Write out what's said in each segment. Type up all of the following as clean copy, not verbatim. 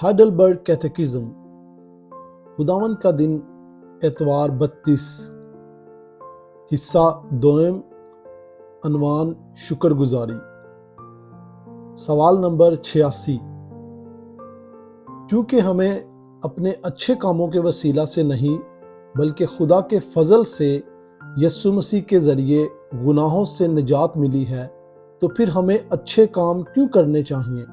Heidelberg کیٹیکزم، خداوند کا دن، اتوار 32، حصہ دوم، عنوان شکر گزاری۔ سوال نمبر 86۔ چونکہ ہمیں اپنے اچھے کاموں کے وسیلہ سے نہیں بلکہ خدا کے فضل سے یسوع مسیح کے ذریعے گناہوں سے نجات ملی ہے، تو پھر ہمیں اچھے کام کیوں کرنے چاہیے؟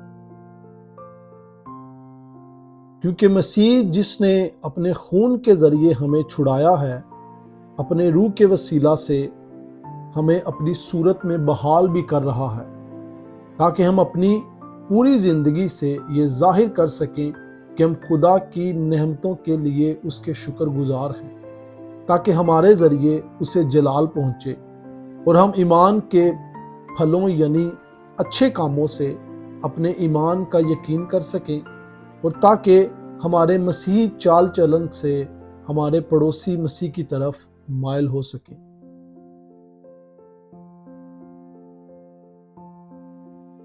کیونکہ مسیح جس نے اپنے خون کے ذریعے ہمیں چھڑایا ہے، اپنے روح کے وسیلہ سے ہمیں اپنی صورت میں بحال بھی کر رہا ہے، تاکہ ہم اپنی پوری زندگی سے یہ ظاہر کر سکیں کہ ہم خدا کی نعمتوں کے لیے اس کے شکر گزار ہیں، تاکہ ہمارے ذریعے اسے جلال پہنچے اور ہم ایمان کے پھلوں یعنی اچھے کاموں سے اپنے ایمان کا یقین کر سکیں، اور تاکہ ہمارے مسیحی چال چلن سے ہمارے پڑوسی مسیح کی طرف مائل ہو سکیں۔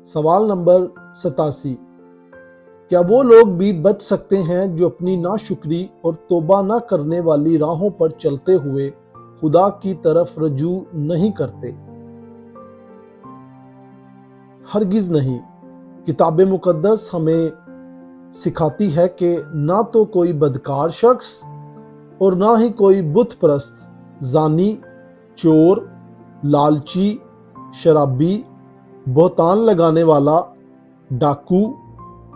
سوال نمبر 87۔ کیا وہ لوگ بھی بچ سکتے ہیں جو اپنی ناشکری اور توبہ نہ کرنے والی راہوں پر چلتے ہوئے خدا کی طرف رجوع نہیں کرتے؟ ہرگز نہیں۔ کتاب مقدس ہمیں سکھاتی ہے کہ نہ تو کوئی بدکار شخص اور نہ ہی کوئی بت پرست، زانی، چور، لالچی، شرابی، بہتان لگانے والا، ڈاکو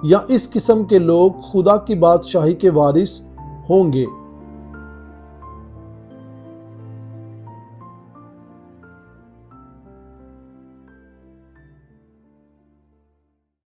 یا اس قسم کے لوگ خدا کی بادشاہی کے وارث ہوں گے۔